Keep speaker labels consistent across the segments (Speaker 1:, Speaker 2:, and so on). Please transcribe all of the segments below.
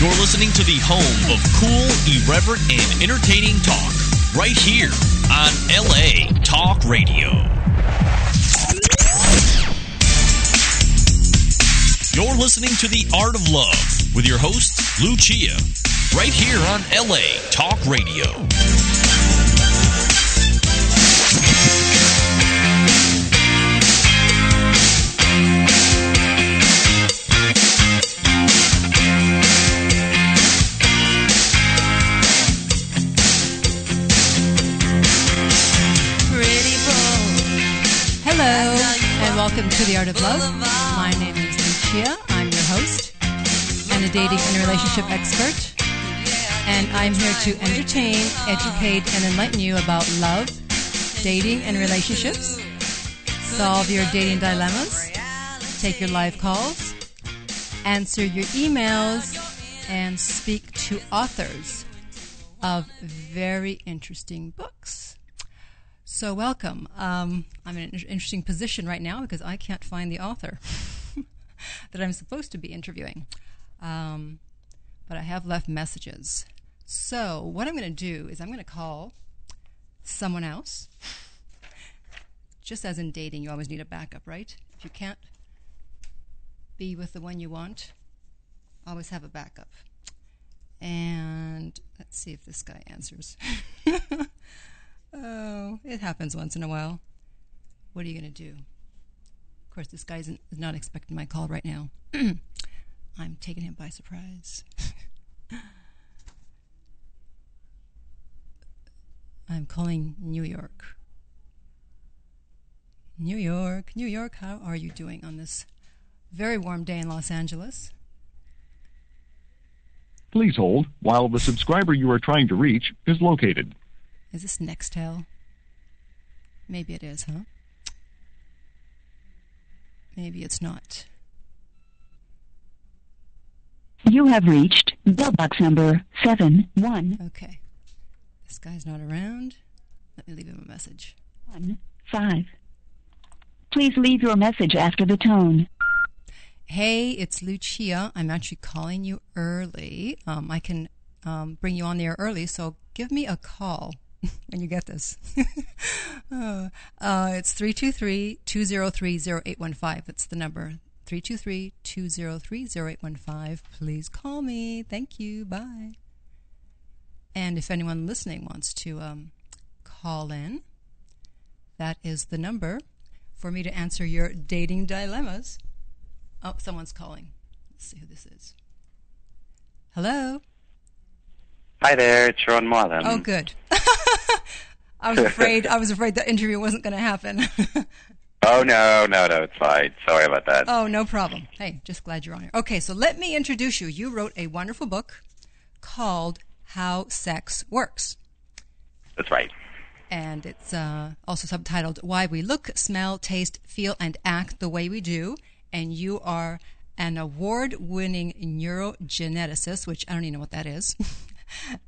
Speaker 1: You're listening to the home of cool, irreverent, and entertaining talk. Right here on LA Talk Radio. You're listening to The Art of Love with your host, Lucia. Right here on LA Talk Radio.
Speaker 2: Hello, and welcome to The Art of Love. My name is Lucia. I'm your host and a dating and relationship expert. And I'm here to entertain, educate, and enlighten you about love, dating, and relationships, solve your dating dilemmas, take your live calls, answer your emails, and speak to authors of very interesting books. So welcome. I'm in an interesting position right now because I can't find the author that I'm supposed to be interviewing. But I have left messages. So what I'm going to do is I'm going to call someone else. Just as in dating, you always need a backup, right? If you can't be with the one you want, always have a backup. And let's see if this guy answers. Oh, it happens once in a while. What are you going to do? Of course, this guy is not expecting my call right now. I'm taking him by surprise. I'm calling New York. New York, how are you doing on this very warm day in Los Angeles?
Speaker 3: Please hold while the subscriber you are trying to reach is located.
Speaker 2: Is this Nextel? Maybe it is, huh? Maybe it's not.
Speaker 4: You have reached mailbox number 71.
Speaker 2: Okay. This guy's not around. Let me leave him a message.
Speaker 4: 15. Please leave your message after the tone.
Speaker 2: Hey, it's Lucia. I'm actually calling you early. I can bring you on the air early, so give me a call when you get this. It's 323-203-0815. That's the number. 323-203-0815. Please call me. Thank you. Bye. And if anyone listening wants to call in, that is the number for me to answer your dating dilemmas. Oh, someone's calling. Let's see who this is. Hello?
Speaker 5: Hi there, it's Sharon Moalem.
Speaker 2: Oh, good. I was afraid the interview wasn't going to happen.
Speaker 5: Oh, no, it's fine. Sorry about that.
Speaker 2: Oh, no problem. Hey, just glad you're on here. Okay, so let me introduce you. You wrote a wonderful book called How Sex Works.
Speaker 5: That's right.
Speaker 2: And it's also subtitled Why We Look, Smell, Taste, Feel, and Act the Way We Do. And you are an award-winning neurogeneticist, which I don't even know what that is,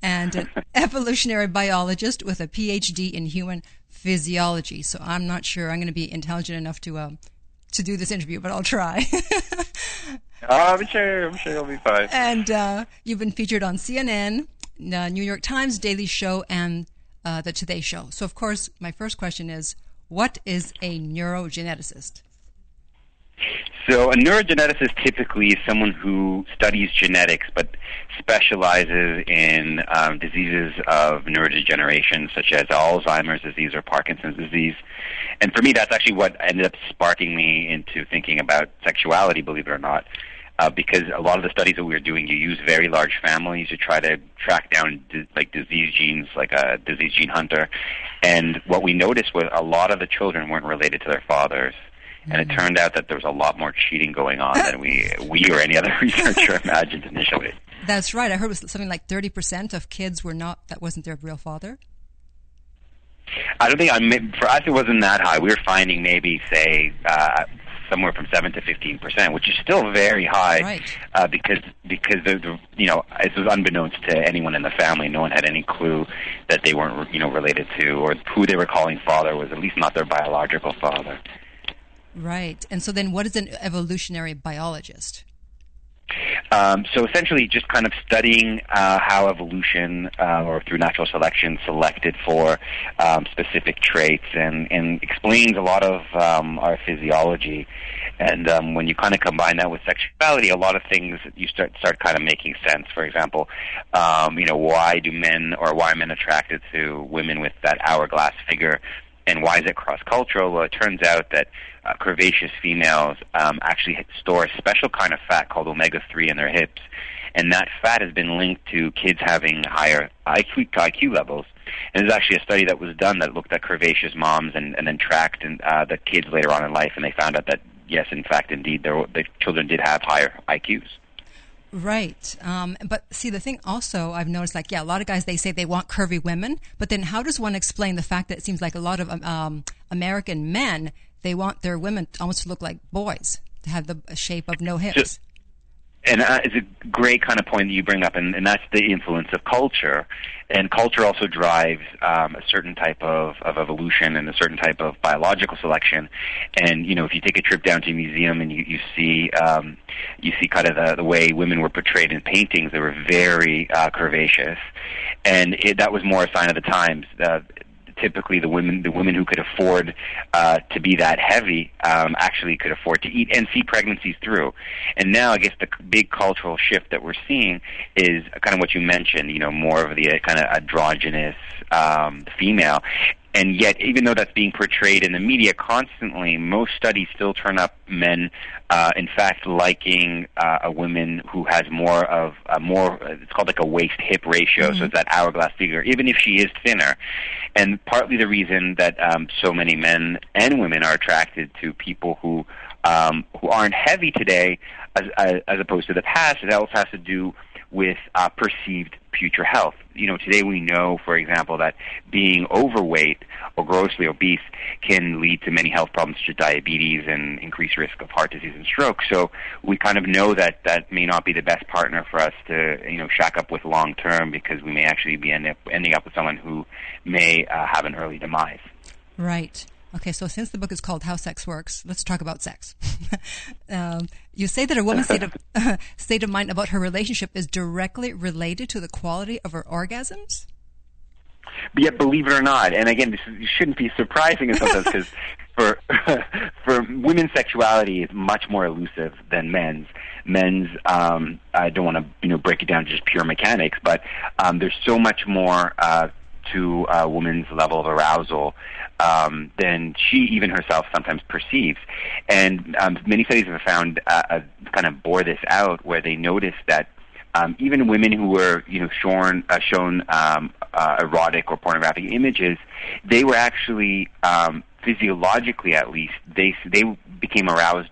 Speaker 2: and an evolutionary biologist with a PhD in human physiology. So I'm not sure I'm going to be intelligent enough to do this interview, but I'll try.
Speaker 5: I'm sure you'll be fine.
Speaker 2: And you've been featured on CNN, New York Times, Daily Show, and the Today Show. So, of course, my first question is, what is a neurogeneticist?
Speaker 5: So a neurogeneticist typically is someone who studies genetics but specializes in diseases of neurodegeneration such as Alzheimer's disease or Parkinson's disease. And for me, that's actually what ended up sparking me into thinking about sexuality, believe it or not, because a lot of the studies that we were doing, you use very large families to try to track down disease genes, like a disease gene hunter. And what we noticed was a lot of the children weren't related to their fathers. And it turned out that there was a lot more cheating going on than we or any other researcher imagined initially.
Speaker 2: That's right. I heard it was something like 30% of kids that wasn't their real father.
Speaker 5: I don't think, for us it wasn't that high. We were finding maybe, say, somewhere from 7 to 15%, which is still very high, right. Because it was unbeknownst to anyone in the family. No one had any clue that they weren't related to, or who they were calling father was at least not their biological father.
Speaker 2: Right. And so then what is an evolutionary biologist?
Speaker 5: So essentially just kind of studying how evolution or through natural selection selected for specific traits and explains a lot of our physiology. And when you kind of combine that with sexuality, a lot of things you start kind of making sense. For example, why are men attracted to women with that hourglass figure? And why is it cross-cultural? Well, it turns out that curvaceous females actually store a special kind of fat called omega-3 in their hips, and that fat has been linked to kids having higher IQ levels. And there's actually a study that was done that looked at curvaceous moms and then tracked the kids later on in life, and they found out that, yes, in fact, indeed, the children did have higher IQs.
Speaker 2: Right. But see, the thing also I've noticed, a lot of guys, they say they want curvy women, but then how does one explain the fact that it seems like a lot of American men, they want their women almost to look like boys, to have the shape of no hips?
Speaker 5: And it's a great kind of point that you bring up, and that's the influence of culture. And culture also drives a certain type of evolution and a certain type of biological selection. And, if you take a trip down to a museum and you see kind of the way women were portrayed in paintings, they were very curvaceous. And that was more a sign of the times. Typically the women who could afford to be that heavy actually could afford to eat and see pregnancies through. And now I guess the big cultural shift that we're seeing is kind of what you mentioned, more of the kind of androgynous female. And yet, even though that's being portrayed in the media constantly, most studies still turn up men, in fact, liking a woman who has it's called like a waist-hip ratio, so it's that hourglass figure, even if she is thinner. And partly the reason that so many men and women are attracted to people who aren't heavy today, as opposed to the past, it also has to do with perceived future health. Today we know, for example, that being overweight or grossly obese can lead to many health problems such as diabetes and increased risk of heart disease and stroke. So we kind of know that may not be the best partner for us to, shack up with long term, because we may actually be ending up with someone who may have an early demise.
Speaker 2: Right. Okay, so since the book is called How Sex Works, let's talk about sex. You say that a woman's state of mind about her relationship is directly related to the quality of her orgasms?
Speaker 5: But yet, believe it or not, and again, this shouldn't be surprising in some sense, because for women's sexuality is much more elusive than men's. I don't want to break it down to just pure mechanics, but there's so much more to a woman's level of arousal than she even herself sometimes perceives. And many studies have found kind of bore this out, where they noticed that even women who were shown erotic or pornographic images, they were actually physiologically, at least, they became aroused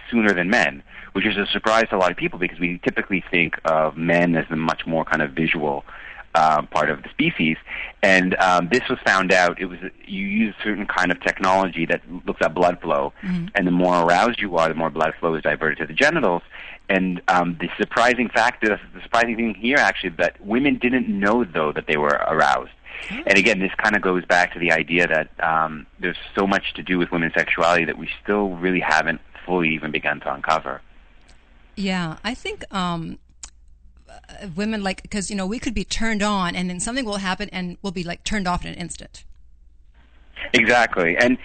Speaker 5: sooner than men, which is a surprise to a lot of people, because we typically think of men as the much more kind of visual part of the species. And this was found out. You use a certain kind of technology that looks at blood flow, and the more aroused you are, the more blood flow is diverted to the genitals. And the surprising thing here actually, that women didn't know, though, that they were aroused. And again, this kind of goes back to the idea that there's so much to do with women's sexuality that we still really haven't fully even begun to uncover.
Speaker 2: Yeah, I think women, because we could be turned on and then something will happen and we'll be turned off in an instant.
Speaker 5: Exactly, and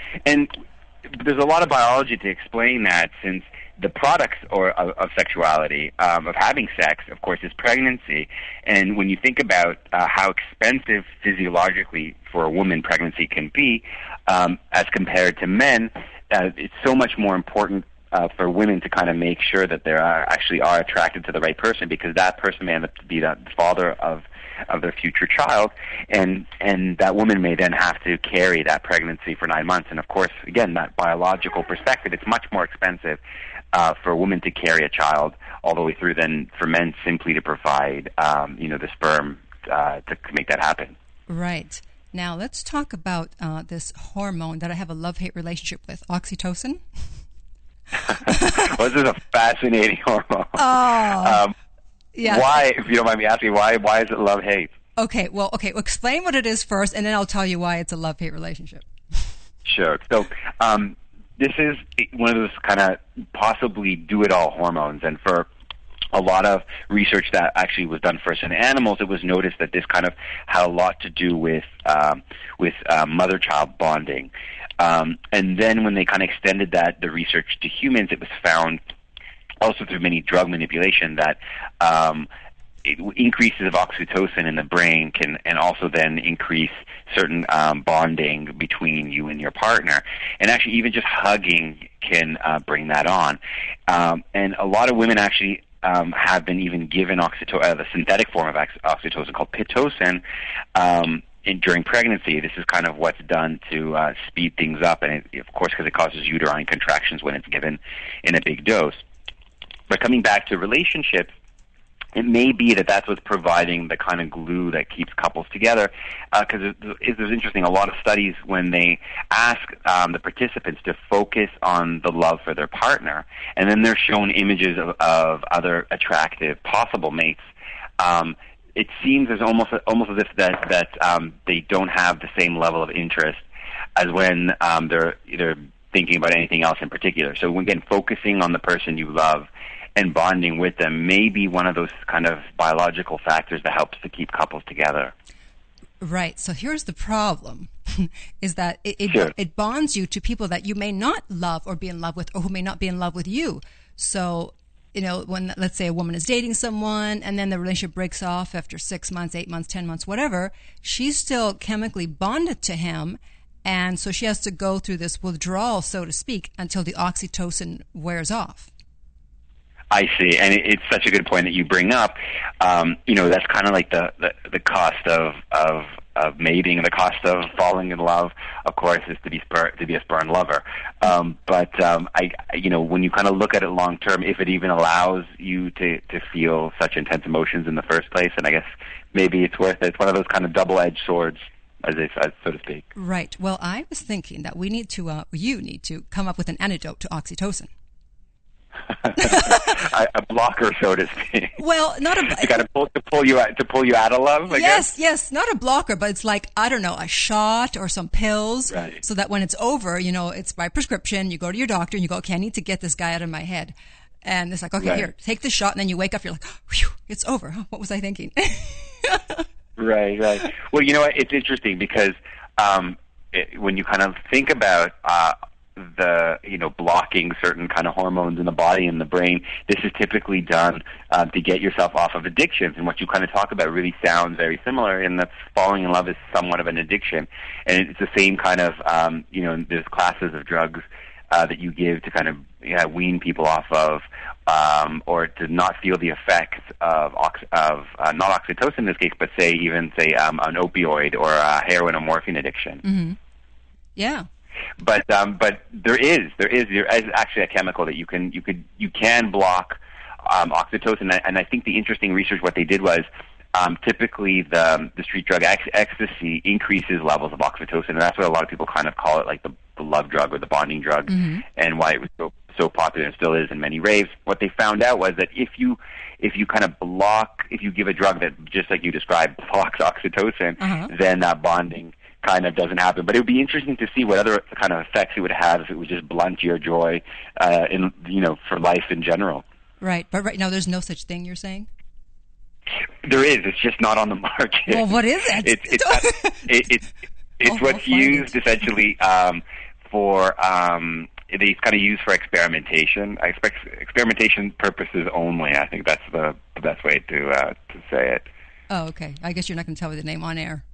Speaker 5: there's a lot of biology to explain that, since the products of sexuality, of having sex, of course, is pregnancy. And when you think about how expensive physiologically for a woman pregnancy can be, as compared to men, it's so much more important for women to kind of make sure that they actually are attracted to the right person, because that person may end up to be the father of their future child, and that woman may then have to carry that pregnancy for 9 months. And of course, again, that biological perspective, it's much more expensive for a woman to carry a child all the way through than for men simply to provide the sperm to make that happen.
Speaker 2: Right. Now let's talk about this hormone that I have a love-hate relationship with, oxytocin.
Speaker 5: Well, this is a fascinating hormone.
Speaker 2: Oh, yeah.
Speaker 5: Why, if you don't mind me asking, why is it love-hate?
Speaker 2: Okay, well, explain what it is first, and then I'll tell you why it's a love-hate relationship.
Speaker 5: Sure. So, this is one of those kind of possibly do-it-all hormones, and for a lot of research that actually was done first in animals, it was noticed that this kind of had a lot to do with mother-child bonding. And then when they kind of extended the research to humans, it was found also through many drug manipulation that increases of oxytocin in the brain can, and also then increase certain bonding between you and your partner. And actually even just hugging can bring that on. And a lot of women actually have been even given the synthetic form of oxytocin called Pitocin during pregnancy. This is kind of what's done to speed things up, and of course because it causes uterine contractions when it's given in a big dose. But coming back to relationships, it may be that that's what's providing the kind of glue that keeps couples together, because it was interesting. A lot of studies, when they ask the participants to focus on the love for their partner, and then they're shown images of other attractive possible mates, it seems as almost as if that they don't have the same level of interest as when they're either thinking about anything else in particular. So again, focusing on the person you love and bonding with them may be one of those kind of biological factors that helps to keep couples together.
Speaker 2: Right. So here's the problem, is that it bonds you to people that you may not love or be in love with, or who may not be in love with you. So, when, let's say, a woman is dating someone and then the relationship breaks off after 6 months, 8 months, 10 months, whatever, she's still chemically bonded to him. And so she has to go through this withdrawal, so to speak, until the oxytocin wears off.
Speaker 5: I see, and it's such a good point that you bring up. That's kind of like the cost of mating, and the cost of falling in love, of course, is to be a spurned lover. But when you kind of look at it long term, if it even allows you to feel such intense emotions in the first place, and I guess maybe it's worth it. It's one of those kind of double-edged swords, so to speak.
Speaker 2: Right. Well, I was thinking that you need to come up with an antidote to oxytocin.
Speaker 5: A blocker, so to speak.
Speaker 2: Well, not a.
Speaker 5: You got to pull you out of love. I guess?
Speaker 2: Yes, not a blocker, but it's like, I don't know, a shot or some pills,
Speaker 5: right.
Speaker 2: So that when it's over, it's by prescription. You go to your doctor and you go, okay, I need to get this guy out of my head, and it's like, okay,
Speaker 5: right.
Speaker 2: Here, take the shot, and then you wake up, you're like, whew, it's over. Huh? What was I thinking?
Speaker 5: Right. Well, it's interesting because when you kind of think about blocking certain kind of hormones in the body and the brain, this is typically done to get yourself off of addictions. And what you kind of talk about really sounds very similar, and that's falling in love is somewhat of an addiction. And it's the same kind of, there's classes of drugs that you give to kind of wean people off of, or to not feel the effects of not oxytocin in this case, but say an opioid or a heroin or morphine addiction.
Speaker 2: Mm-hmm. Yeah.
Speaker 5: But there is actually a chemical that you can block oxytocin, and I think the interesting research what they did was typically the street drug ecstasy increases levels of oxytocin, and that's what a lot of people kind of call it, like the love drug or the bonding drug, mm-hmm. and why it was so popular and still is in many raves. What they found out was that if you give a drug that, just like you described, blocks oxytocin, uh-huh. then that bonding kind of doesn't happen. But it would be interesting to see what other kind of effects it would have if it would just blunt your joy for life in general.
Speaker 2: Right. But right now there's no such thing, you're saying?
Speaker 5: There is. It's just not on the market.
Speaker 2: Well, what is it?
Speaker 5: It's what's used essentially for it's kind of used for experimentation. I expect experimentation purposes only. I think that's the best way to say it.
Speaker 2: Oh, okay. I guess you're not going to tell me the name on air.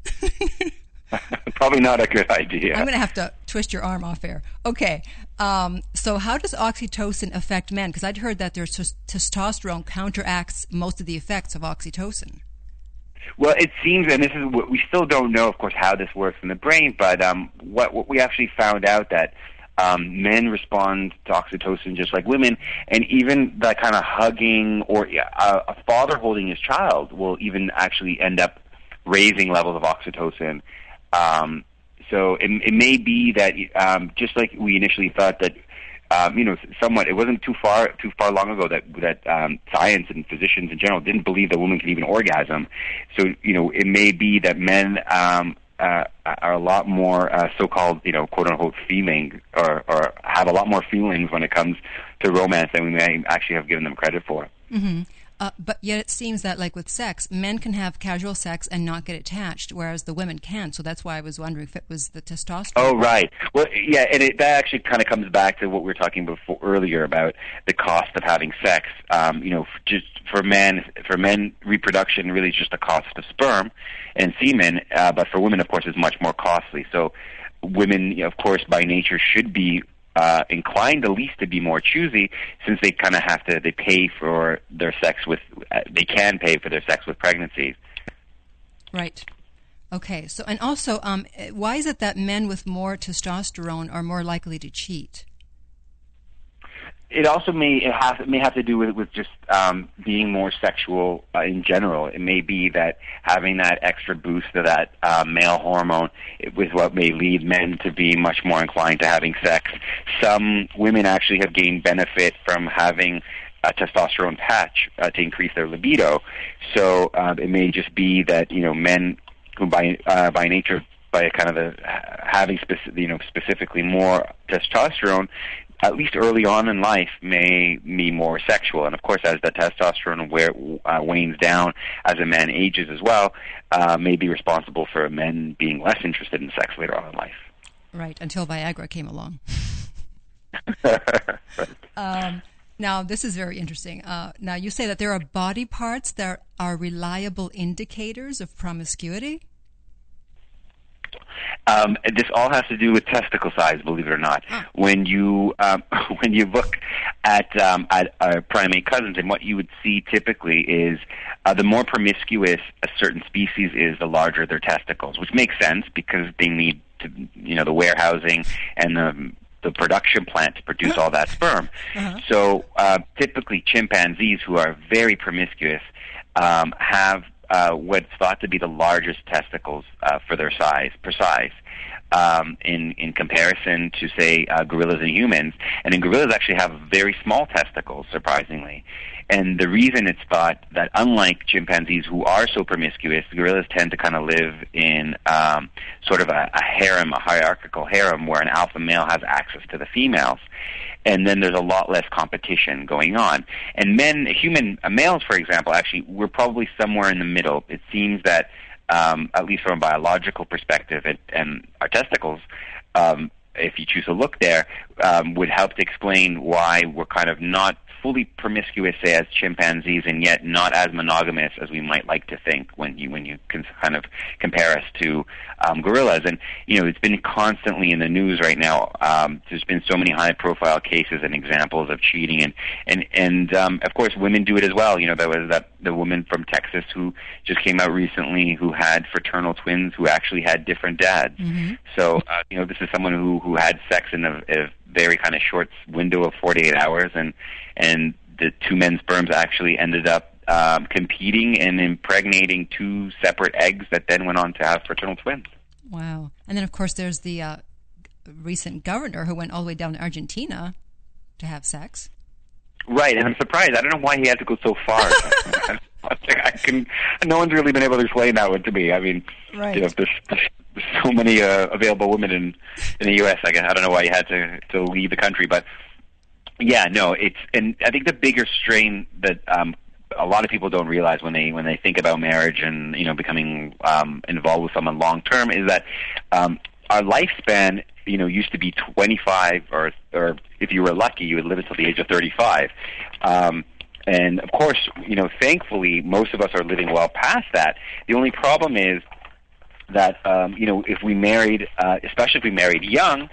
Speaker 5: Probably not a good idea.
Speaker 2: I'm going to have to twist your arm off air. Okay. So how does oxytocin affect men? Because I'd heard that there's testosterone counteracts most of the effects of oxytocin.
Speaker 5: Well, it seems, and this is what we still don't know, of course, how this works in the brain, but what we actually found out that men respond to oxytocin just like women, and even that kind of hugging or a father holding his child will even actually end up raising levels of oxytocin. So it may be that just like we initially thought that somewhat, it wasn't too far long ago that science and physicians in general didn't believe that women could even orgasm. So it may be that men are a lot more so-called quote unquote feeling or have a lot more feelings when it comes to romance than we may actually have given them credit for.
Speaker 2: Mm-hmm. But yet it seems that, like with sex, men can have casual sex and not get attached, whereas the women can't. So that's why I was wondering if it was the testosterone.
Speaker 5: Oh, right. Well, yeah, and that actually kind of comes back to what we were talking before earlier about the cost of having sex. Just for men, reproduction really is just the cost of sperm and semen. But for women, of course, it's much more costly. So women, of course, by nature should be inclined at least to be more choosy, since they kind of they pay for their sex with, they can pay for their sex with pregnancies.
Speaker 2: Right. Okay. So, and also, why is it that men with more testosterone are more likely to cheat?
Speaker 5: It also may have to do with just being more sexual in general. It may be that having that extra boost of that male hormone is what may lead men to be much more inclined to having sex. Some women actually have gained benefit from having a testosterone patch to increase their libido. So it may just be that men who by nature, by kind of having specifically more testosterone, at least early on in life, may be more sexual. And of course, as the testosterone wanes down as a man ages as well, may be responsible for men being less interested in sex later on in life.
Speaker 2: Right, until Viagra came along.
Speaker 5: Right.
Speaker 2: Now, this is very interesting. Now, you say that there are body parts that are reliable indicators of promiscuity?
Speaker 5: This all has to do with testicle size, believe it or not.
Speaker 2: Oh.
Speaker 5: When you look at our primate cousins, and what you would see typically is the more promiscuous a certain species is, the larger their testicles, which makes sense because they need to, the warehousing and the production plant to produce all that sperm.
Speaker 2: Uh-huh.
Speaker 5: So typically chimpanzees, who are very promiscuous, have what's thought to be the largest testicles for their size, in comparison to, say, gorillas and humans. And then gorillas actually have very small testicles, surprisingly. And the reason it's thought that, unlike chimpanzees who are so promiscuous, gorillas tend to kind of live in sort of a harem, a hierarchical harem, where an alpha male has access to the females. And then there's a lot less competition going on. And males, for example, actually, we're probably somewhere in the middle. It seems that, at least from a biological perspective, and our testicles, if you choose to look there, would help to explain why we're kind of not fully promiscuous, say, as chimpanzees, and yet not as monogamous as we might like to think when you can kind of compare us to gorillas. And it's been constantly in the news right now. There's been so many high-profile cases and examples of cheating, and of course, women do it as well. There was the woman from Texas who just came out recently who had fraternal twins who actually had different dads. Mm-hmm. So this is someone who had sex in a very kind of short window of 48 hours, and the two men's sperms actually ended up competing and impregnating two separate eggs that then went on to have fraternal twins.
Speaker 2: Wow. And then, of course, there's the recent governor who went all the way down to Argentina to have sex.
Speaker 5: Right, and I'm surprised. I don't know why he had to go so far. No one's really been able to explain that one to me. I mean,
Speaker 2: right.
Speaker 5: There's so many available women in the U.S. I don't know why he had to leave the country, but yeah, no, and I think the bigger strain that a lot of people don't realize when they think about marriage and becoming involved with someone long term is that our lifespan used to be 25, or if you were lucky, you would live until the age of 35. And of course, thankfully, most of us are living well past that. The only problem is that if we married, especially if we married young,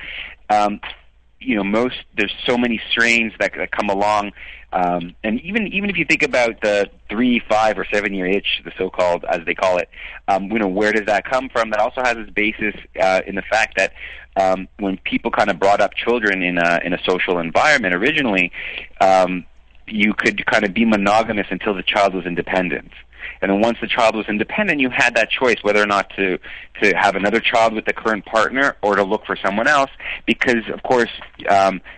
Speaker 5: there's so many strains that come along, and even if you think about the 3, 5, or 7 year itch, the so-called, as they call it, where does that come from? That also has its basis in the fact that when people kind of brought up children in a social environment originally, you could kind of be monogamous until the child was independent. And then once the child was independent, you had that choice whether or not to have another child with the current partner or to look for someone else, because, of course,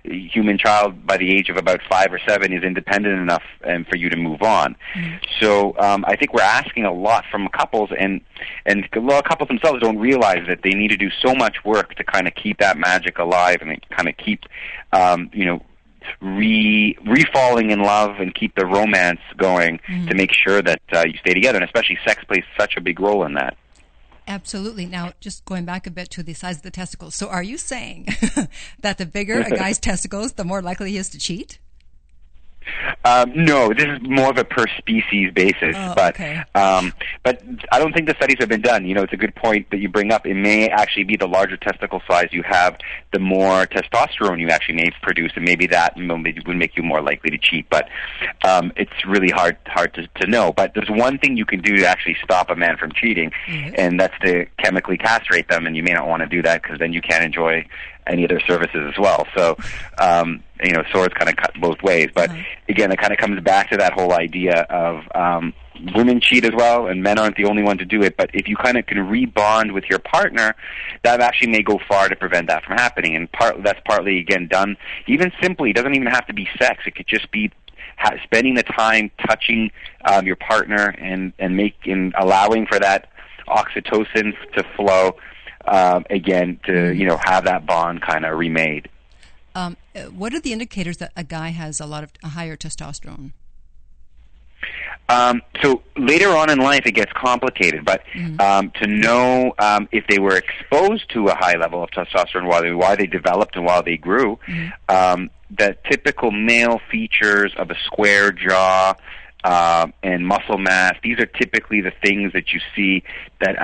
Speaker 5: human child by the age of about 5 or 7 is independent enough for you to move on. Mm-hmm. So I think we're asking a lot from couples, and a lot of couples themselves don't realize that they need to do so much work to kind of keep that magic alive and kind of keep, re-falling in love and keep the romance going to make sure that you stay together. And especially sex plays such a big role in that.
Speaker 2: Absolutely. Now, just going back a bit to the size of the testicles. So are you saying that the bigger a guy's testicles, the more likely he is to cheat?
Speaker 5: No, this is more of a per species basis, but I don't think the studies have been done. You know, it's a good point that you bring up. It may actually be the larger testicle size you have, the more testosterone you actually may produce, and maybe that would make you more likely to cheat. But it's really hard to know. But there's one thing you can do to actually stop a man from cheating, and that's to chemically castrate them. And you may not want to do that because then you can't enjoy any of their services as well. So, you know, swords kind of cut both ways. But again, it kind of comes back to that whole idea of women cheat as well, and men aren't the only one to do it. But if you kind of can rebond with your partner, that actually may go far to prevent that from happening. And that's partly, again, done even simply. It doesn't even have to be sex. It could just be spending the time touching your partner and allowing for that oxytocin to flow. Again, to have that bond kind of remade.
Speaker 2: What are the indicators that a guy has a higher testosterone?
Speaker 5: So later on in life, it gets complicated. But to know if they were exposed to a high level of testosterone while they developed and while they grew, the typical male features of a square jaw. And muscle mass. These are typically the things that you see that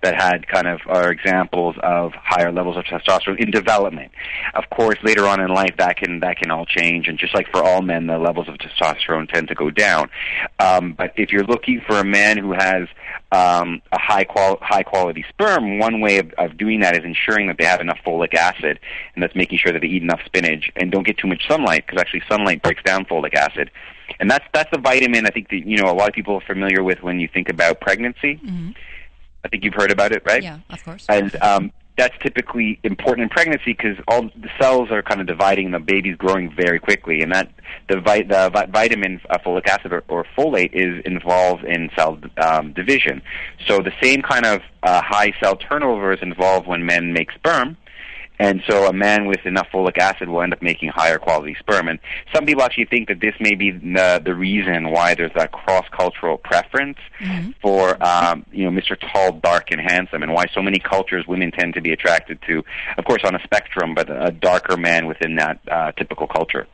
Speaker 5: had kind of are examples of higher levels of testosterone in development. Of course, later on in life, that can all change, and just like for all men, the levels of testosterone tend to go down. But if you're looking for a man who has a high quality sperm, one way of doing that is ensuring that they have enough folic acid, and that's making sure that they eat enough spinach and don't get too much sunlight, because actually sunlight breaks down folic acid. And that's a vitamin I think that a lot of people are familiar with when you think about pregnancy. I think you've heard about it, right?
Speaker 2: Yeah, of course.
Speaker 5: And that's typically important in pregnancy because all the cells are kind of dividing, the baby's growing very quickly, and that the vitamin folic acid or folate is involved in cell division. So the same kind of high cell turnover is involved when men make sperm. And so a man with enough folic acid will end up making higher quality sperm. And some people actually think that this may be the reason why there's that cross-cultural preference for, Mr. Tall, dark, and handsome, and why so many cultures women tend to be attracted to, of course, on a spectrum, but a darker man within that typical culture.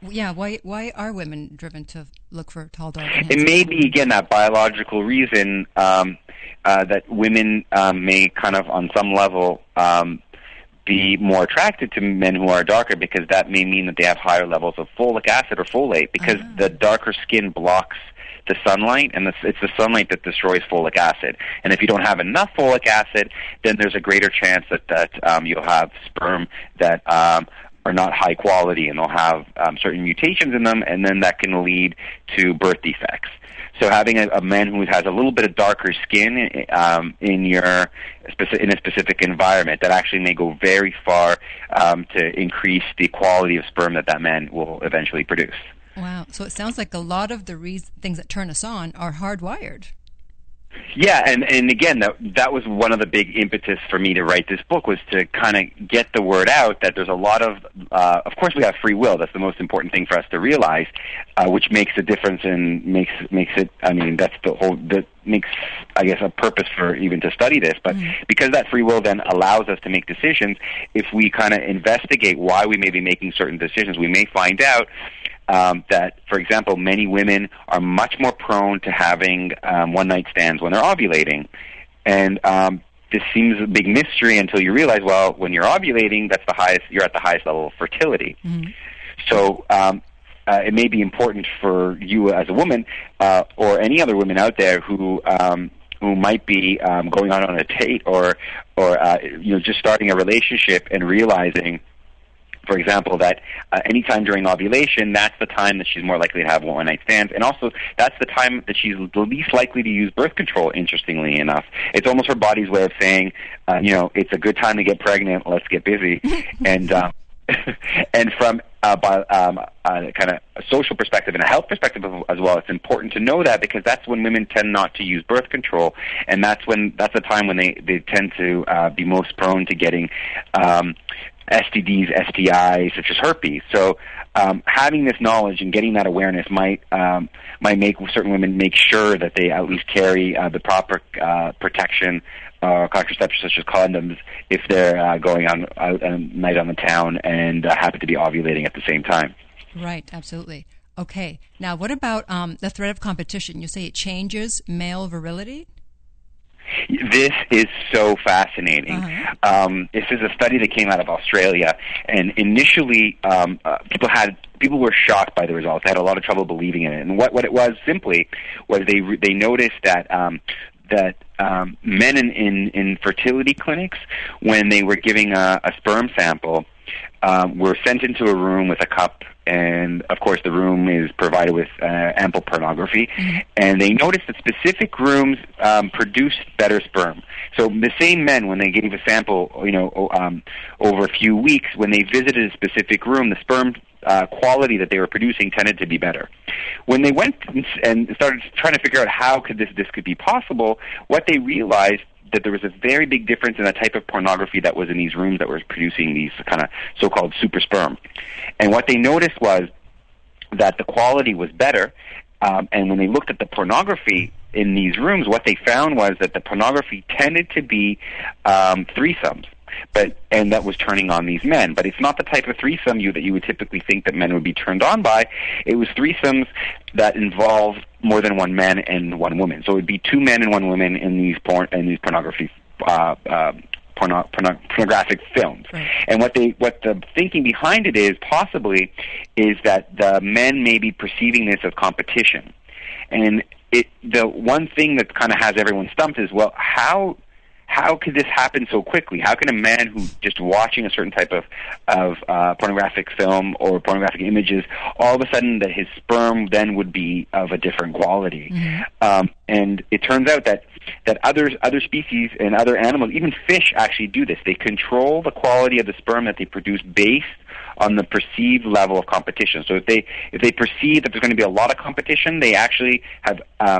Speaker 2: Yeah, why are women driven to look for tall, dark, and handsome?
Speaker 5: It may be, again, that biological reason that women may kind of, on some level, be more attracted to men who are darker, because that may mean that they have higher levels of folic acid or folate, because the darker skin blocks the sunlight, and it's the sunlight that destroys folic acid. And if you don't have enough folic acid, then there's a greater chance that you'll have sperm that are not high quality, and they'll have certain mutations in them, and then that can lead to birth defects. So having a man who has a little bit of darker skin in a specific environment, that actually may go very far to increase the quality of sperm that man will eventually produce.
Speaker 2: Wow. So it sounds like a lot of the things that turn us on are hardwired.
Speaker 5: Yeah, and again, that was one of the big impetus for me to write this book, was to kind of get the word out that there's a lot of course we have free will. That's the most important thing for us to realize, which makes a difference and makes it, that makes, I guess, a purpose for even to study this. But because that free will then allows us to make decisions, if we kind of investigate why we may be making certain decisions, we may find out that, for example, many women are much more prone to having one-night stands when they're ovulating. And this seems a big mystery until you realize, well, when you're ovulating, you're at the highest level of fertility. So it may be important for you as a woman or any other women out there who might be going on a date or just starting a relationship and realizing, for example, that anytime during ovulation, that's the time that she's more likely to have one-night stands. And also, that's the time that she's the least likely to use birth control, interestingly enough. It's almost her body's way of saying, it's a good time to get pregnant, let's get busy. And and from kind of a social perspective and a health perspective as well, it's important to know that, because that's when women tend not to use birth control, and that's the time when they tend to be most prone to getting STDs, STIs, such as herpes. So having this knowledge and getting that awareness might make certain women make sure that they at least carry the proper protection contraception, such as condoms, if they're going out a night on the town and happen to be ovulating at the same time.
Speaker 2: Right, absolutely. Okay. Now, what about the threat of competition? You say it changes male virility?
Speaker 5: This is so fascinating.
Speaker 2: Uh-huh.
Speaker 5: This is a study that came out of Australia, and initially people were shocked by the results. They had a lot of trouble believing in it. And what it was simply was they noticed that men in fertility clinics, when they were giving a sperm sample, were sent into a room with a cup, and of course the room is provided with ample pornography, and they noticed that specific rooms produced better sperm. So the same men, when they gave a sample, over a few weeks, when they visited a specific room, the sperm quality that they were producing tended to be better. When they went and started trying to figure out how this could be possible, what they realized that there was a very big difference in the type of pornography that was in these rooms that were producing these kind of so-called super sperm. And what they noticed was that the quality was better, and when they looked at the pornography in these rooms, what they found was that the pornography tended to be threesomes. And that was turning on these men. But it's not the type of threesome that you would typically think that men would be turned on by. It was threesomes that involved more than one man and one woman. So it would be two men and one woman in these pornography pornographic films. Right. And what the thinking behind it is possibly is that the men may be perceiving this as competition. And the one thing that kind of has everyone stumped is, well, how could this happen so quickly? How can a man who just watching a certain type of pornographic film or pornographic images, all of a sudden that his sperm then would be of a different quality? Mm-hmm. And it turns out that other species and other animals, even fish, actually do this. They control the quality of the sperm that they produce based on the perceived level of competition. So if they perceive that there's going to be a lot of competition, they actually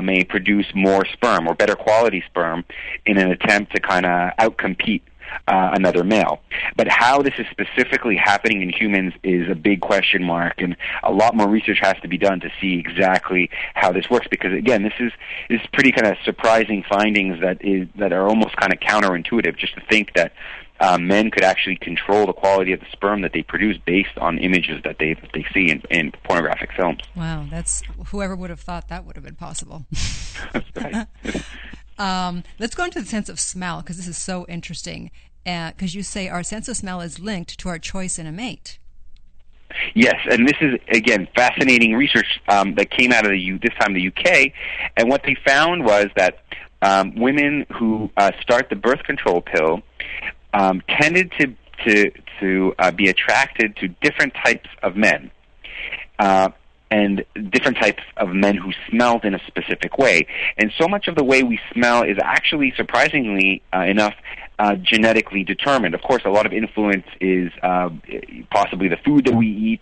Speaker 5: may produce more sperm or better quality sperm in an attempt to kind of outcompete another male. But how this is specifically happening in humans is a big question mark, and a lot more research has to be done to see exactly how this works, because again, this is pretty kind of surprising findings that are almost kind of counterintuitive, just to think that men could actually control the quality of the sperm that they produce based on images that they see in pornographic films.
Speaker 2: Wow, that's whoever would have thought that would have been possible.
Speaker 5: That's right.
Speaker 2: Let's go into the sense of smell, because this is so interesting. Because you say our sense of smell is linked to our choice in a mate.
Speaker 5: Yes, and this is, again, fascinating research that came out of this time the UK, and what they found was that women who start the birth control pill tended to be attracted to different types of men, and different types of men who smelled in a specific way. And so much of the way we smell is actually, surprisingly enough, genetically determined. Of course, a lot of influence is possibly the food that we eat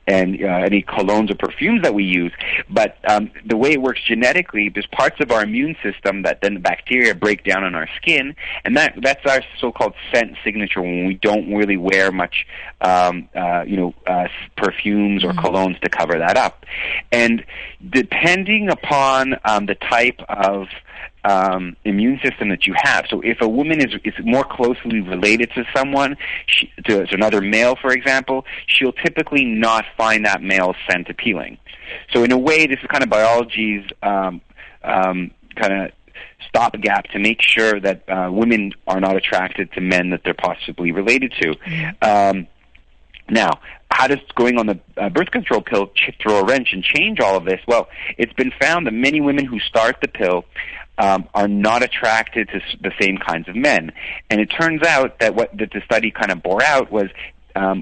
Speaker 5: and any colognes or perfumes that we use. But the way it works genetically, there's parts of our immune system that then the bacteria break down on our skin, and that's our so-called scent signature when we don't really wear much, perfumes or colognes to cover that up. And depending upon the type of immune system that you have. So if a woman is more closely related to someone, to another male, for example, she'll typically not find that male's scent appealing. So in a way, this is kind of biology's kind of stopgap to make sure that women are not attracted to men that they're possibly related to. Now, how does going on the birth control pill throw a wrench and change all of this? Well, it's been found that many women who start the pill are not attracted to the same kinds of men. And it turns out that what the study kind of bore out was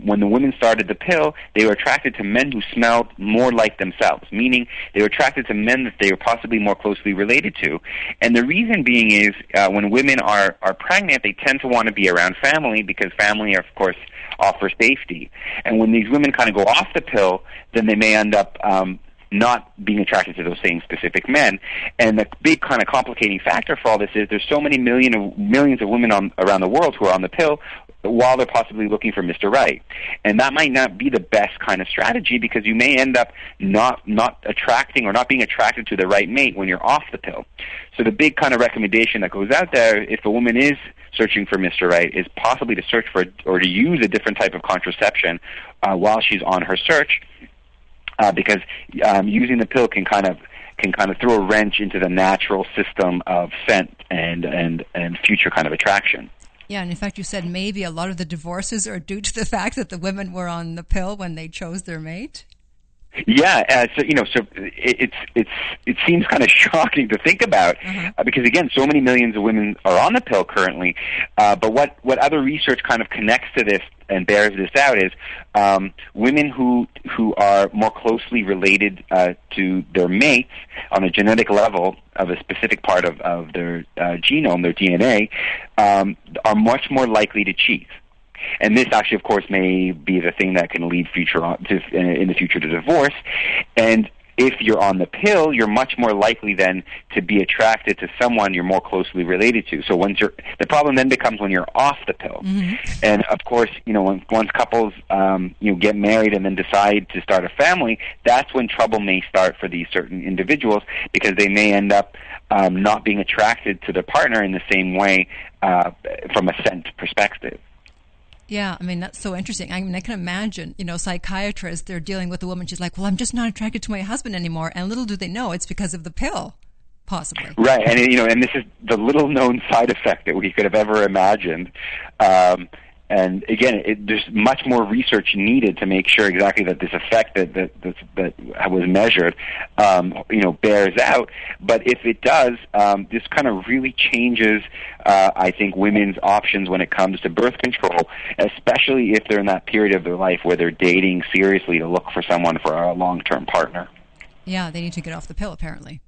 Speaker 5: when the women started the pill, they were attracted to men who smelled more like themselves, meaning they were attracted to men that they were possibly more closely related to. And the reason being is when women are pregnant, they tend to want to be around family because family, of course, offer safety. And when these women kind of go off the pill, then they may end up not being attracted to those same specific men. And the big kind of complicating factor for all this is there's so many millions of women around the world who are on the pill, while they're possibly looking for Mr. Right. And that might not be the best kind of strategy, because you may end up not attracting or not being attracted to the right mate when you're off the pill. So the big kind of recommendation that goes out there, if a woman is searching for Mr. Right, is possibly to search for or to use a different type of contraception while she's on her search, because using the pill can kind of throw a wrench into the natural system of scent and future kind of attraction.
Speaker 2: Yeah, and in fact, you said maybe a lot of the divorces are due to the fact that the women were on the pill when they chose their mate.
Speaker 5: Yeah, so it seems kind of shocking to think about, because again, so many millions of women are on the pill currently. But what other research kind of connects to this and bears this out is women who are more closely related to their mates on a genetic level of a specific part of their genome, their DNA, are much more likely to cheat. And this actually, of course, may be the thing that can lead in the future to divorce. And if you're on the pill, you're much more likely then to be attracted to someone you're more closely related to. So the problem then becomes when you're off the pill. And of course, once couples get married and then decide to start a family, that's when trouble may start for these certain individuals, because they may end up not being attracted to their partner in the same way from a scent perspective.
Speaker 2: Yeah, I mean, that's so interesting. I mean, I can imagine, psychiatrists, they're dealing with a woman, she's like, well, I'm just not attracted to my husband anymore. And little do they know it's because of the pill, possibly.
Speaker 5: Right, and and this is the little-known side effect that we could have ever imagined. And again, there's much more research needed to make sure exactly that this effect that was measured, bears out. But if it does, this kind of really changes, I think, women's options when it comes to birth control, especially if they're in that period of their life where they're dating seriously to look for someone for a long-term partner.
Speaker 2: Yeah, they need to get off the pill, apparently.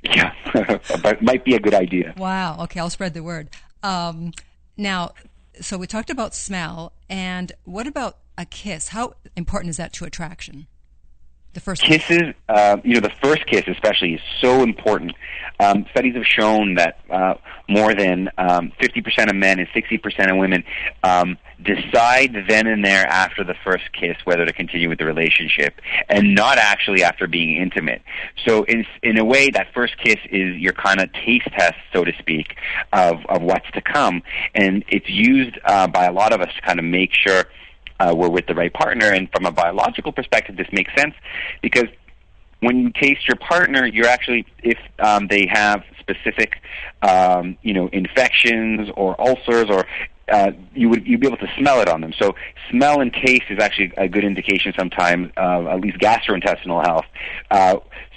Speaker 5: Yeah, but it might be a good idea.
Speaker 2: Wow. Okay, I'll spread the word. Now, so we talked about smell, and what about a kiss? How important is that to attraction? The first
Speaker 5: kisses, the first kiss especially is so important. Studies have shown that more than 50% of men and 60% of women decide then and there after the first kiss whether to continue with the relationship, and not actually after being intimate. So in a way, that first kiss is your kind of taste test, so to speak, of what's to come, and it's used by a lot of us to kind of make sure we're with the right partner. And from a biological perspective, this makes sense, because when you taste your partner, you're actually, if they have specific, infections or ulcers, or you'd be able to smell it on them. So smell and taste is actually a good indication sometimes of at least gastrointestinal health.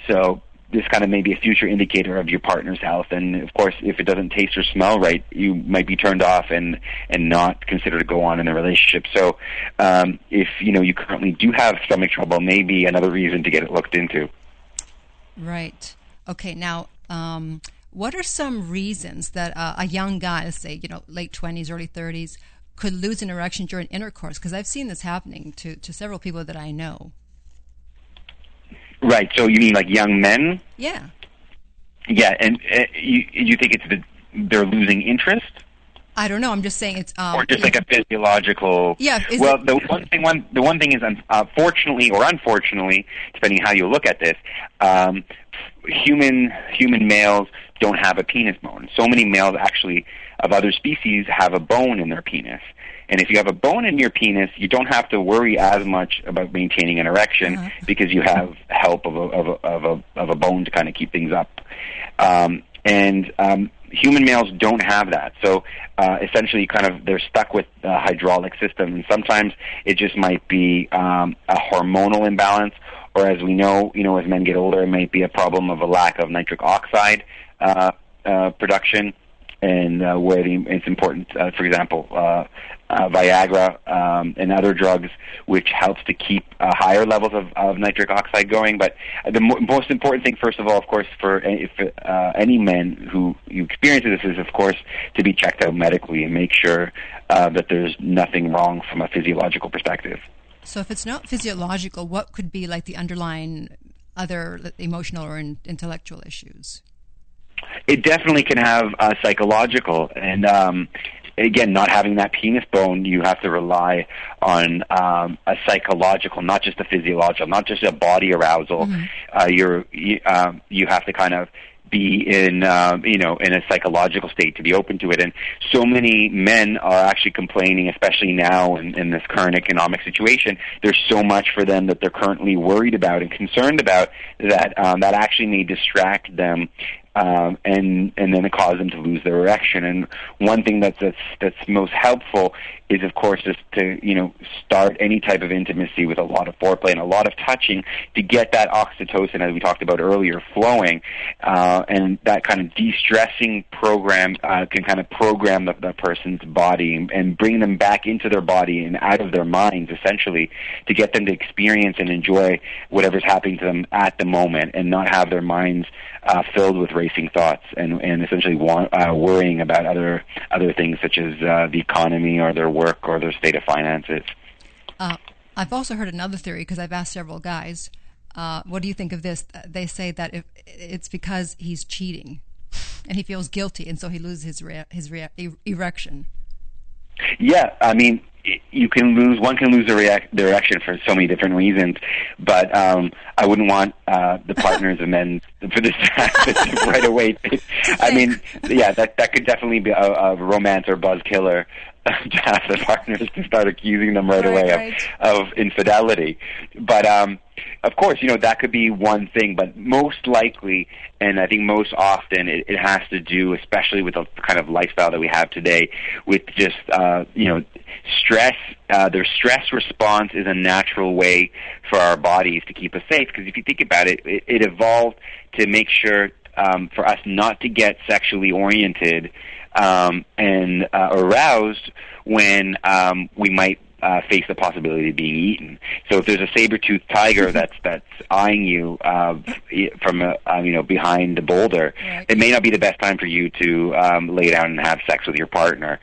Speaker 5: So this kind of may be a future indicator of your partner's health. And of course, if it doesn't taste or smell right, you might be turned off and not consider to go on in the relationship. So if you currently do have stomach trouble, maybe another reason to get it looked into.
Speaker 2: Right. Okay. Now, what are some reasons that a young guy, let's say, late 20s, early 30s, could lose an erection during intercourse? Because I've seen this happening to several people that I know.
Speaker 5: Right. So you mean like young men?
Speaker 2: Yeah.
Speaker 5: Yeah, and you think it's they're losing interest?
Speaker 2: I don't know. I'm just saying it's
Speaker 5: or just like a physiological.
Speaker 2: Yeah.
Speaker 5: Well, the one thing is, fortunately or unfortunately, depending how you look at this, human males don't have a penis bone. So many males actually of other species have a bone in their penis. And if you have a bone in your penis, you don't have to worry as much about maintaining an erection because you have help of a bone to kind of keep things up. Human males don't have that. So essentially they're stuck with a hydraulic system. And sometimes it just might be a hormonal imbalance, or as we know, as men get older, it might be a problem of a lack of nitric oxide production. And where it's important, for example, Viagra and other drugs, which helps to keep higher levels of nitric oxide going. But the most important thing, first of all, of course, for any men who experience this is, of course, to be checked out medically and make sure that there's nothing wrong from a physiological perspective. So
Speaker 2: if it's not physiological, what could be like the underlying other emotional or intellectual issues?
Speaker 5: It definitely can have psychological, and again, not having that penis bone, you have to rely on a psychological, not just a physiological, not just a body arousal. You have to kind of be in in a psychological state to be open to it. And so many men are actually complaining, especially now in this current economic situation. There's so much for them that they're currently worried about and concerned about that that actually may distract them. And then it causes them to lose their erection. And one thing that's most helpful is, of course, just to start any type of intimacy with a lot of foreplay and a lot of touching to get that oxytocin, as we talked about earlier, flowing. And that kind of de-stressing program can kind of program the person's body and bring them back into their body and out of their minds, essentially, to get them to experience and enjoy whatever's happening to them at the moment and not have their minds filled with racing thoughts and essentially worrying about other things such as the economy or their work or their state of finances.
Speaker 2: I've also heard another theory, because I've asked several guys, what do you think of this? They say that if it's because he's cheating and he feels guilty, and so he loses his erection. Yeah, I mean,
Speaker 5: one can lose their erection for so many different reasons, but I wouldn't want the partners of men for this to happen right away. I mean, yeah, that could definitely be a romance or buzz killer to have the partners to start accusing them right away of infidelity. But of course, that could be one thing, but most likely, and I think most often, it has to do, especially with the kind of lifestyle that we have today, with just stress. Their stress response is a natural way for our bodies to keep us safe, because if you think about it, it evolved to make sure for us not to get sexually oriented and aroused when we might face the possibility of being eaten. So if there's a saber-toothed tiger that's eyeing you from behind the boulder, it may not be the best time for you to lay down and have sex with your partner.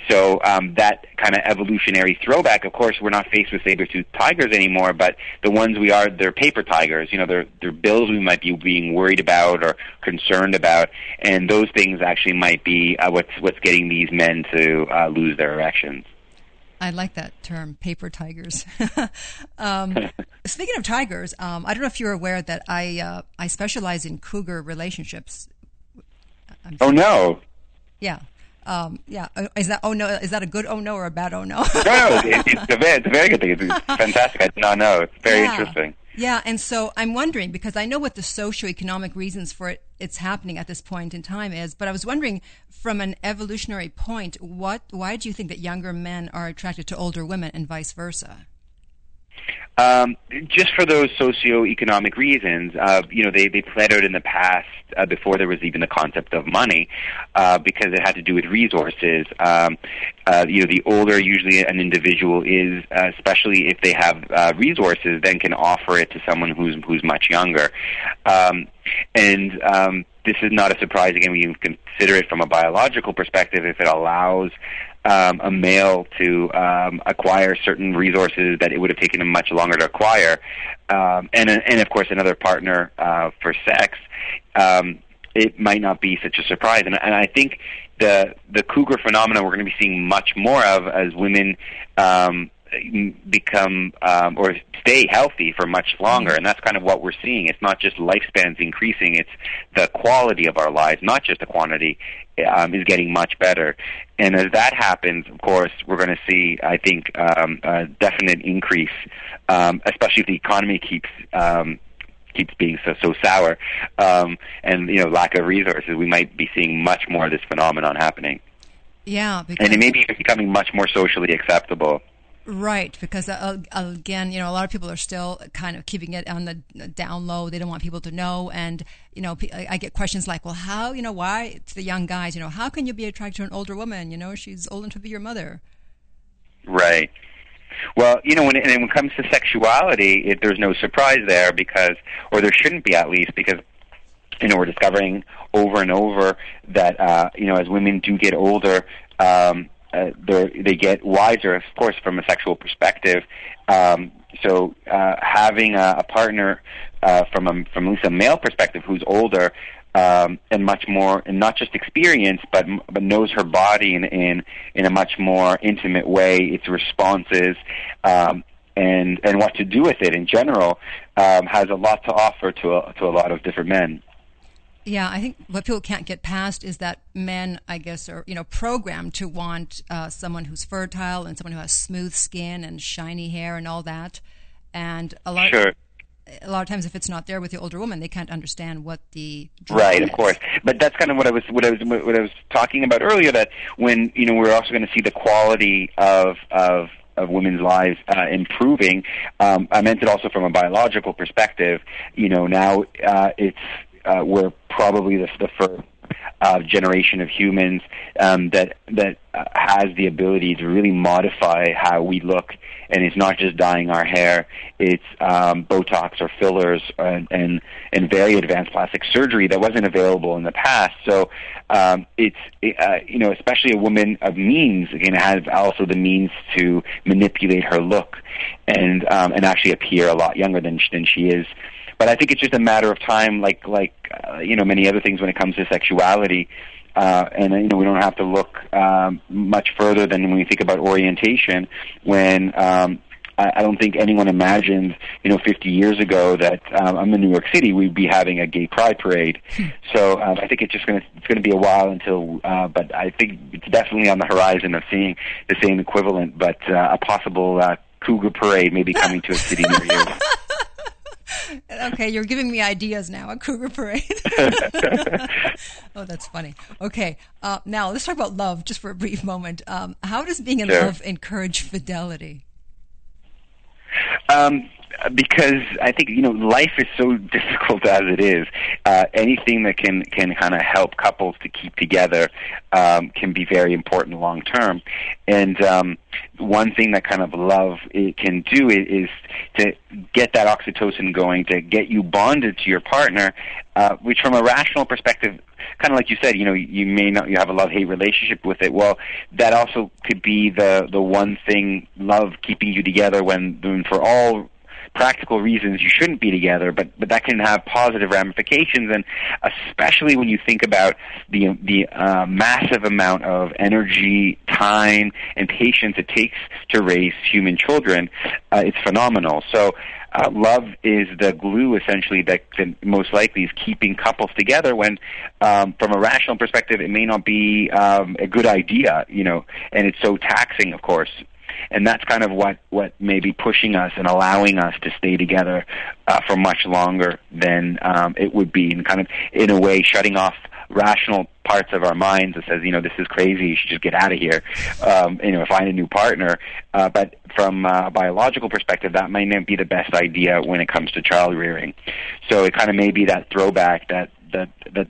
Speaker 5: So that kind of evolutionary throwback, of course, we're not faced with saber-toothed tigers anymore, but the ones we are, they're paper tigers. They're bills we might be being worried about or concerned about, and those things actually might be what's getting these men to lose their erections.
Speaker 2: I like that term, paper tigers. Speaking of tigers, I don't know if you're aware that I specialize in cougar relationships.
Speaker 5: Oh no!
Speaker 2: Yeah, yeah. Is that a good oh no or a bad oh no?
Speaker 5: No, it's a very good thing. It's fantastic. I did not know. It's very interesting.
Speaker 2: Yeah, and so I'm wondering, because I know what the socioeconomic reasons for it's happening at this point in time is, but I was wondering, from an evolutionary point, why do you think that younger men are attracted to older women and vice versa?
Speaker 5: Just for those socioeconomic reasons, they played out in the past before there was even the concept of money, because it had to do with resources. The older usually an individual is, especially if they have resources, then can offer it to someone who's much younger. This is not a surprise again when you consider it from a biological perspective. If it allows a male to acquire certain resources that it would have taken him much longer to acquire, and of course another partner for sex, it might not be such a surprise. And I think the cougar phenomenon we're going to be seeing much more of as women become or stay healthy for much longer, and that's kind of what we're seeing. It's not just lifespans increasing, it's the quality of our lives, not just the quantity, is getting much better. And as that happens, of course, we're going to see, I think, a definite increase, especially if the economy keeps being so sour, and lack of resources. We might be seeing much more of this phenomenon happening.
Speaker 2: Yeah, because
Speaker 5: and it may be becoming much more socially acceptable.
Speaker 2: Right, because again, a lot of people are still kind of keeping it on the down low. They don't want people to know, and I get questions like, "Well, how? Why?" It's the young guys. How can you be attracted to an older woman? She's old enough to be your mother.
Speaker 5: Right. Well, when it comes to sexuality, there's no surprise there or there shouldn't be at least, because we're discovering over and over that as women do get older, they get wiser, of course, from a sexual perspective. So having a partner from at least a male perspective who's older and much more, and not just experience, but knows her body in a much more intimate way, its responses, and what to do with it in general, has a lot to offer to a lot of different men.
Speaker 2: Yeah, I think what people can't get past is that men, I guess, are programmed to want someone who's fertile and someone who has smooth skin and shiny hair and all that. And a lot of times, if it's not there with the older woman, they can't understand what the
Speaker 5: right,
Speaker 2: is.
Speaker 5: Of course. But that's kind of what I was talking about earlier. That when we're also going to see the quality of women's lives improving. I meant it also from a biological perspective. Now it's we're probably the first generation of humans that has the ability to really modify how we look, and it's not just dyeing our hair; it's Botox or fillers and very advanced plastic surgery that wasn't available in the past. So it's especially a woman of means again has also the means to manipulate her look and actually appear a lot younger than she is. But I think it's just a matter of time, like many other things when it comes to sexuality. And we don't have to look much further than when we think about orientation. When I don't think anyone imagined, 50 years ago that I'm in New York City, we'd be having a gay pride parade. So I think it's going to be a while until. But I think it's definitely on the horizon of seeing the same equivalent, but a possible cougar parade may be coming to a city near you.
Speaker 2: Okay, you're giving me ideas now. A cougar parade. Oh, that's funny. Okay, now let's talk about love just for a brief moment. How does being in love encourage fidelity?
Speaker 5: Because I think life is so difficult as it is. Anything that can kind of help couples to keep together can be very important long term. And one thing that kind of love it can do is to get that oxytocin going, to get you bonded to your partner, which from a rational perspective, kind of like you said, you have a love-hate relationship with it. Well, that also could be the one thing, love keeping you together when for all practical reasons you shouldn't be together, but that can have positive ramifications, and especially when you think about the massive amount of energy, time, and patience it takes to raise human children, it's phenomenal. So love is the glue, essentially, that most likely is keeping couples together when, from a rational perspective, it may not be a good idea, and it's so taxing, of course. And that's kind of what may be pushing us and allowing us to stay together for much longer than it would be, and kind of, in a way, shutting off rational parts of our minds that says, this is crazy, you should just get out of here, find a new partner. But from a biological perspective, that might not be the best idea when it comes to child rearing. So it kind of may be that throwback that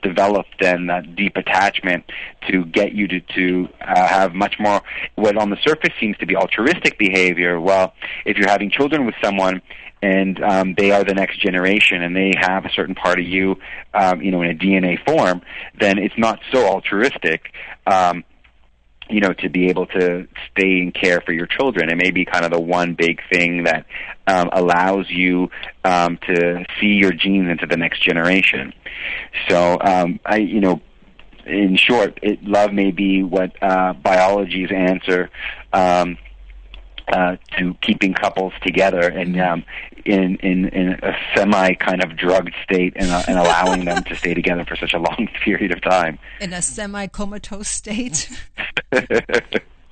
Speaker 5: developed then, that deep attachment to get you to have much more what on the surface seems to be altruistic behavior. Well, if you're having children with someone and they are the next generation and they have a certain part of you, in a DNA form, then it's not so altruistic, to be able to stay and care for your children. It may be kind of the one big thing that allows you to see your genes into the next generation. So, in short, love may be what biology's answer to keeping couples together and in a semi kind of drugged state and allowing them to stay together for such a long period of time. In
Speaker 2: a semi comatose state.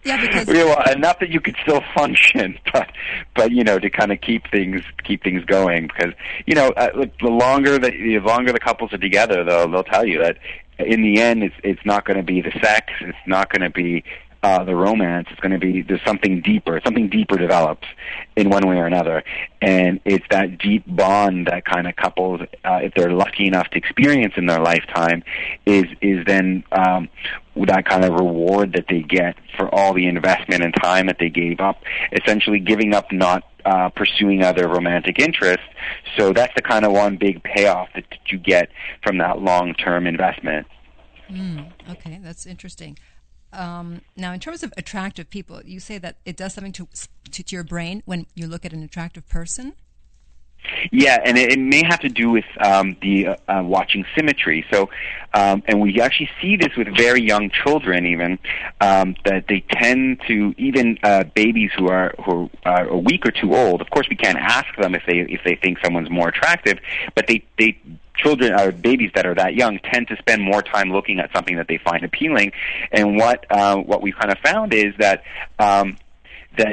Speaker 2: Yeah, because
Speaker 5: enough that you could still function, but to kind of keep things going, because the longer the couples are together, they'll tell you that in the end it's not going to be the sex, it's not going to be the romance, it's going to be there's something deeper develops in one way or another, and it's that deep bond that kind of couples, if they're lucky enough to experience in their lifetime, is then that kind of reward that they get for all the investment and time that they gave up, essentially giving up, not pursuing other romantic interests. So that's the kind of one big payoff that you get from that long-term investment.
Speaker 2: Okay, that's interesting. Now, in terms of attractive people, you say that it does something to your brain when you look at an attractive person?
Speaker 5: Yeah, and it may have to do with the watching symmetry. So, and we actually see this with very young children, even that they tend to, even babies who are a week or two old. Of course, we can't ask them if they think someone's more attractive, but children or babies that are that young tend to spend more time looking at something that they find appealing. And what we've kind of found is that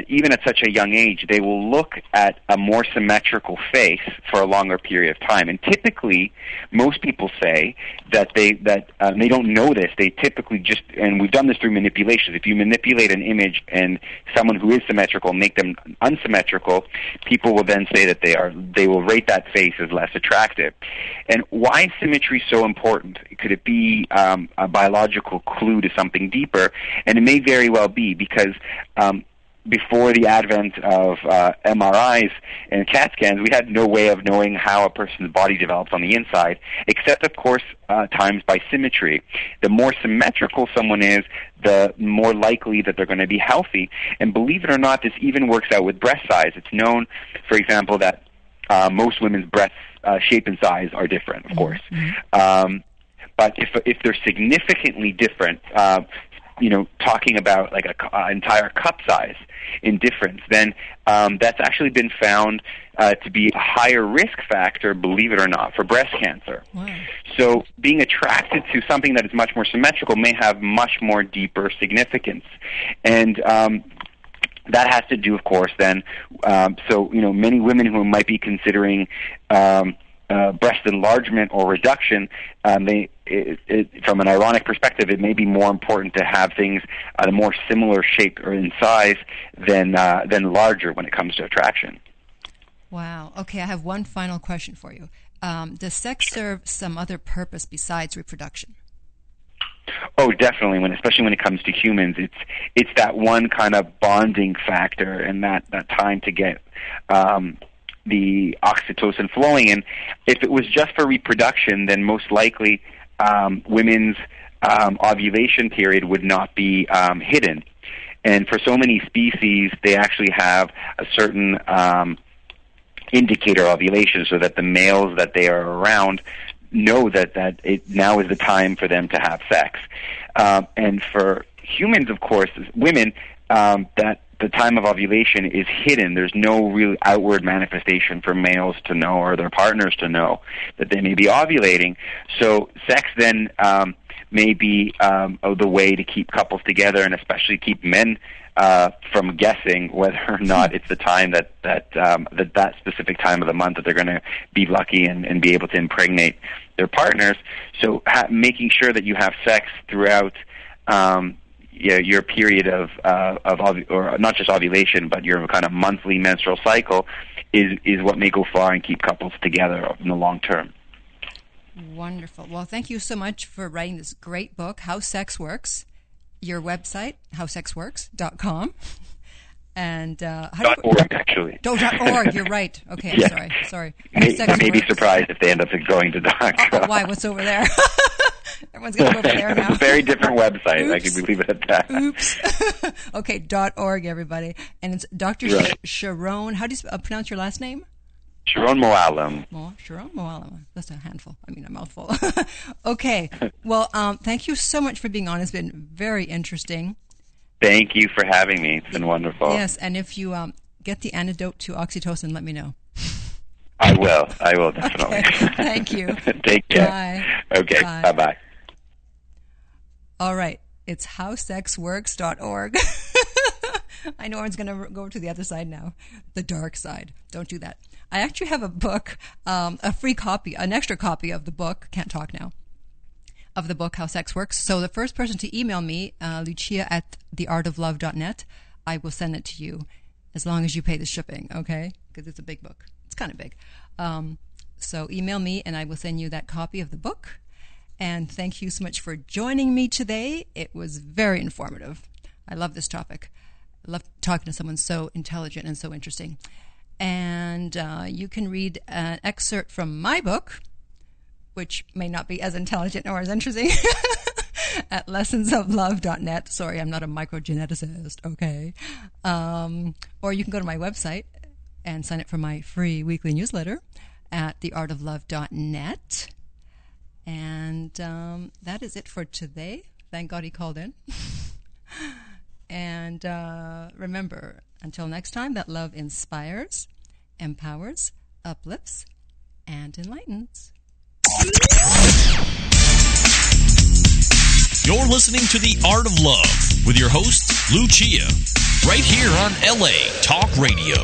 Speaker 5: even at such a young age, they will look at a more symmetrical face for a longer period of time. And typically, most people say that they don't know this. They typically just, and we've done this through manipulation. If you manipulate an image and someone who is symmetrical make them unsymmetrical, people will then say that they will rate that face as less attractive. And why is symmetry so important? Could it be a biological clue to something deeper? And it may very well be, because before the advent of MRIs and CAT scans, we had no way of knowing how a person's body develops on the inside, except, of course, times by symmetry. The more symmetrical someone is, the more likely that they're going to be healthy. And believe it or not, this even works out with breast size. It's known, for example, that most women's breast shape and size are different, of course. But if they're significantly different, talking about like an entire cup size in difference, then that's actually been found to be a higher risk factor, believe it or not, for breast cancer. Wow. So being attracted to something that is much more symmetrical may have much more deeper significance. And that has to do, of course, then, many women who might be considering breast enlargement or reduction, from an ironic perspective, it may be more important to have things at a more similar shape or in size than larger when it comes to attraction.
Speaker 2: Wow. Okay, I have one final question for you. Does sex serve some other purpose besides reproduction?
Speaker 5: Oh, definitely. Especially when it comes to humans, it's that one kind of bonding factor, and that time to get the oxytocin flowing. And if it was just for reproduction, then most likely women's ovulation period would not be hidden. And for so many species, they actually have a certain indicator ovulation, so that the males that they are around know that it now is the time for them to have sex. And for humans, of course, women, that the time of ovulation is hidden. There's no real outward manifestation for males to know, or their partners to know, that they may be ovulating. So sex then may be the way to keep couples together, and especially keep men from guessing whether or not it's the time that specific time of the month that they're going to be lucky and be able to impregnate their partners. So making sure that you have sex throughout your period of or not just ovulation, but your kind of monthly menstrual cycle is what may go far and keep couples together in the long term.
Speaker 2: Wonderful. Well, thank you so much for writing this great book, How Sex Works. Your website, howsexworks.com. And
Speaker 5: .org, actually.
Speaker 2: .org, you're right. Okay, I'm
Speaker 5: yeah.
Speaker 2: sorry.
Speaker 5: I may be surprised if they end up going to .com.
Speaker 2: Why? What's over there? Everyone's going to go over there now.
Speaker 5: It's a very different website.
Speaker 2: Oops.
Speaker 5: I can leave it at that.
Speaker 2: Oops. Okay, .org, everybody. And it's Dr.
Speaker 5: Right.
Speaker 2: Sharon. How do you pronounce your last name?
Speaker 5: Sharon Moalem.
Speaker 2: Sharon Moalem. That's a handful. A mouthful. Okay. Well, thank you so much for being on. It's been very interesting.
Speaker 5: Thank you for having me. It's been wonderful.
Speaker 2: Yes, and if you get the antidote to oxytocin, let me know.
Speaker 5: I will definitely.
Speaker 2: Okay. Thank you.
Speaker 5: Take care.
Speaker 2: Bye.
Speaker 5: Okay.
Speaker 2: Bye.
Speaker 5: Bye-bye.
Speaker 2: All right. It's howsexworks.org. I know everyone's going to go to the other side now, the dark side. Don't do that. I actually have a book, a free copy, an extra copy of the book, can't talk now, of the book, How Sex Works. So the first person to email me, lucia@theartoflove.net, I will send it to you as long as you pay the shipping, okay? Because it's a big book. It's kind of big. So email me and I will send you that copy of the book. And thank you so much for joining me today. It was very informative. I love this topic. I love talking to someone so intelligent and so interesting. And you can read an excerpt from my book, which may not be as intelligent or as interesting, at lessonsoflove.net. Sorry, I'm not a microgeneticist, okay? Or you can go to my website, and sign up for my free weekly newsletter at theartoflove.net. And that is it for today. Thank God he called in. And remember, until next time, that love inspires, empowers, uplifts, and enlightens.
Speaker 1: You're listening to The Art of Love with your host, Lucia, right here on LA Talk Radio.